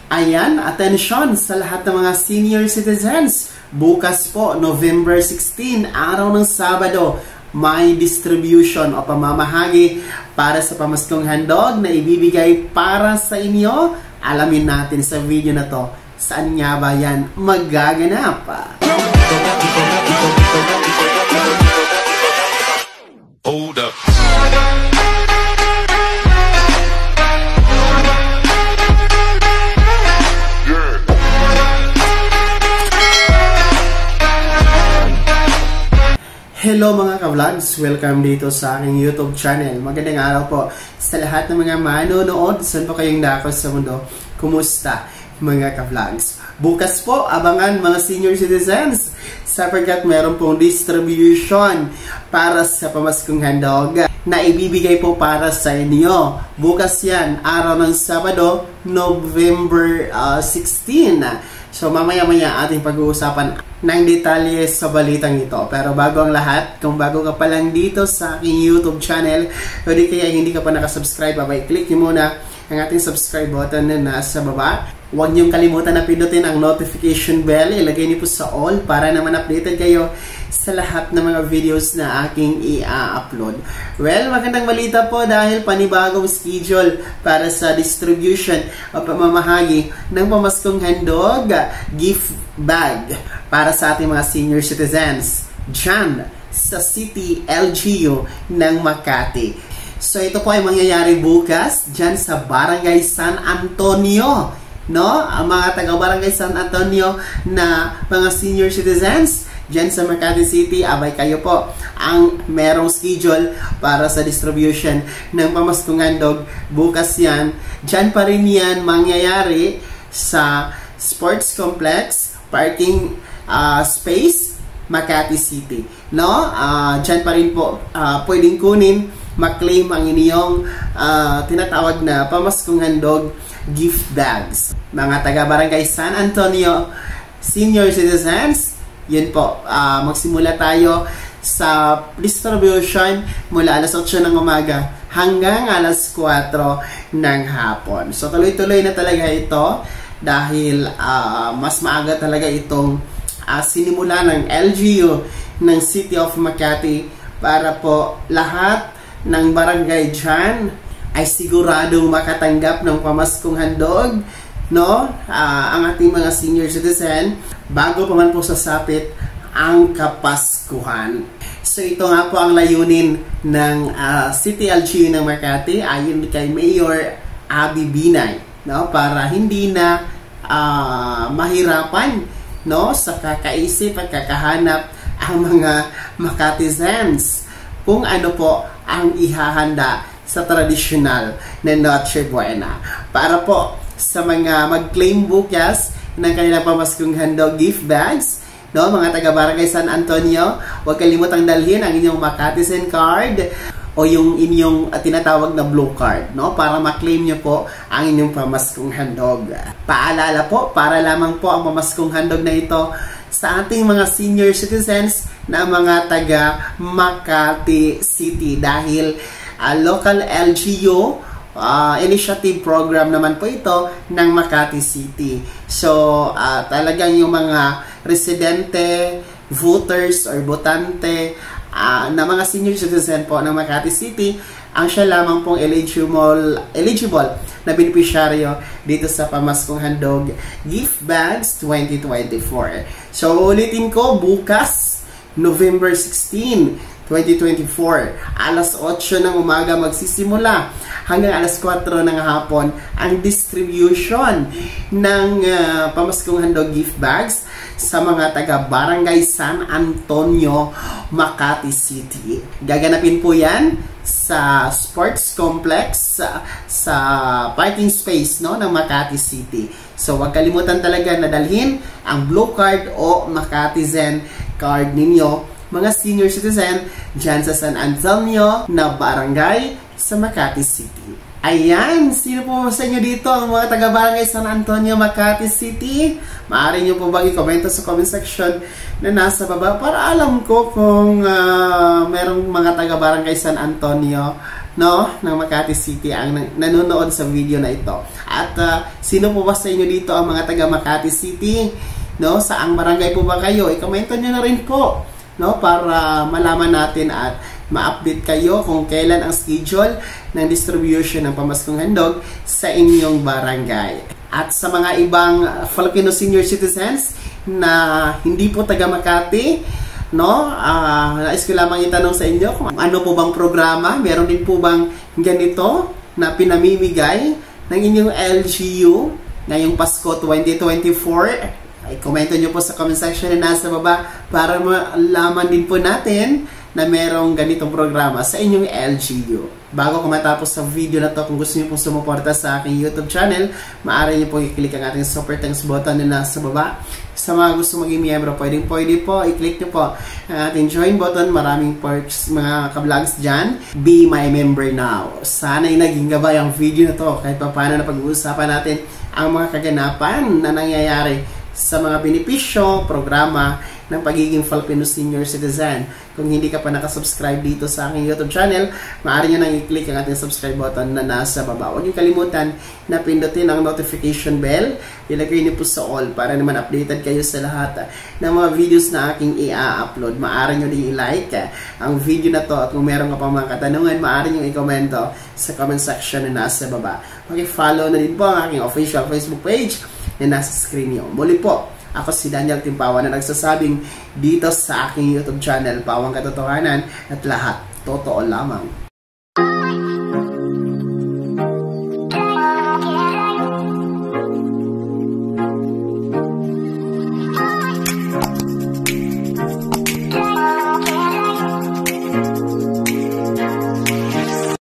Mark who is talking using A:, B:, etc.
A: Ayan, atensyon sa lahat ng mga senior citizens. Bukas po, November 16, araw ng Sabado, may distribution o pamamahagi para sa pamaskong handog na ibibigay para sa inyo. Alamin natin sa video na to, saan nga ba yan magaganap?
B: Hold up.
A: Hello mga ka-vlogs! Welcome dito sa aking YouTube channel. Magandang araw po sa lahat ng mga manonood. Saan po kayong dakos sa mundo? Kumusta mga ka-vlogs? Bukas po, abangan mga senior citizens sapagkat meron pong distribution para sa pamaskong handog na ibibigay po para sa inyo. Bukas yan, araw ng Sabado, November 16. So mamaya-maya ating pag-uusapan ng detalye sa balitang ito. Pero bago ang lahat, kung bago ka pa lang dito sa aking YouTube channel, o di kaya hindi ka pa nakasubscribe, click nyo muna ang ating subscribe button na nasa baba. Huwag niyong kalimutan na pindutin ang notification bell. Ilagay niyo po sa all para naman updated kayo sa lahat ng mga videos na aking i-upload. Well, magandang balita po dahil panibagong schedule para sa distribution o pamamahagi ng pamaskong handog gift bag para sa ating mga senior citizens dyan sa City LGU ng Makati. So ito po ay mangyayari bukas dyan sa Barangay San Antonio. No? Ang mga taga-Barangay San Antonio na mga senior citizens dyan sa Makati City, abay kayo po ang merong schedule para sa distribution ng pamaskong handog. Bukas yan. Dyan pa rin yan mangyayari sa Sports Complex, Parking Space, Makati City. No? Dyan pa rin po pwedeng kunin, maklaim ang inyong tinatawag na pamaskong handog gift bags. Mga taga-Barangay San Antonio senior citizens, yun po, magsimula tayo sa distribution mula alas 8 ng umaga hanggang alas 4 ng hapon. So tuloy-tuloy na talaga ito dahil mas maaga talaga itong sinimula ng LGU ng City of Makati para po lahat ng barangay dyan ay siguradong makatanggap ng pamaskong handog, no? Ang ating mga senior citizen bago pa man po sasapit ang Kapaskuhan. So ito nga po ang layunin ng City LGU ng Makati ayon kay Mayor Abby Binay, no? Para hindi na mahirapan, no, sa kakaisip at kakahanap ang mga Makatizens kung ano po ang ihahanda sa tradisyonal na Noche Buena. Para po sa mga mag-claim bukas ng kanilang pamaskong handog gift bags, no, mga taga-Barangay San Antonio, huwag kalimutang dalhin ang inyong Makatizen card o yung inyong tinatawag na blue card, no, para ma-claim nyo po ang inyong pamaskong handog. Paalala po, para lamang po ang pamaskong handog na ito sa ating mga senior citizens na mga taga Makati City dahil local LGU initiative program naman po ito ng Makati City. So talagang yung mga residente, voters or botante na mga senior citizen po ng Makati City ang siya lamang pong eligible na beneficiaryo dito sa pamaskong handog gift bags 2024. So ulitin ko, bukas November 16 2024, alas 8 ng umaga magsisimula hanggang alas 4 ng hapon ang distribution ng pamaskong handog gift bags sa mga taga-Barangay San Antonio, Makati City. Gaganapin po yan sa Sports Complex sa parking space, no, ng Makati City. So huwag kalimutan talaga na dalhin ang blue card o Makatizen card ninyo, mga senior citizen dyan sa San Antonio na barangay sa Makati City. Ayan, sino po sa inyo dito ang mga taga-Barangay San Antonio, Makati City? Maaari nyo po bang i-komento sa comment section na nasa baba para alam ko kung merong mga taga-Barangay San Antonio no, ng Makati City ang nanonood sa video na ito. At sino po ba sa inyo dito ang mga taga Makati City? No, saang barangay po ba kayo? I-komento nyo na rin po, no, para malaman natin at ma-update kayo kung kailan ang schedule ng distribution ng pamaskong handog sa inyong barangay. At sa mga ibang Filipino senior citizens na hindi po taga Makati, no, nais ko lamang itanong sa inyo kung ano po bang programa, meron din po bang ganito na pinamimigay ng inyong LGU ngayong Pasko 2024? I-komento nyo po sa comment section na nasa baba para malaman din po natin na merong ganitong programa sa inyong LGU. Bago ko matapos sa video na to, kung gusto niyo pong sumuporta sa aking YouTube channel, maaari niyo po i-click ang ating super thanks button na nasa baba. Sa mga gusto maging miyembro, pwede po, i-click niyo po ang ating join button. Maraming perks mga ka-vlogs dyan. Be my member now. Sana'y naging gabay ang video na to kahit pa paano na pag-uusapan natin ang mga kaganapan na nangyayari sa mga benepisyo, programa ng pagiging Filipino senior citizen. Kung hindi ka pa nakasubscribe dito sa aking YouTube channel, maaari nyo nang i-click ang ating subscribe button na nasa baba. Huwag nyo kalimutan na pindutin ang notification bell. Ilagay nyo po sa all para naman updated kayo sa lahat ng mga videos na aking i-upload. Maaari nyo din i-like ang video na to at kung meron ka pang mga katanungan, maaari nyo i-komento sa comment section na nasa baba. Follow na din po ang aking official Facebook page na nasa screen nyo. Muli po, ako si Daniel Timpawan na nagsasabing dito sa aking YouTube channel, Pawang Katotohanan at lahat totoo lamang.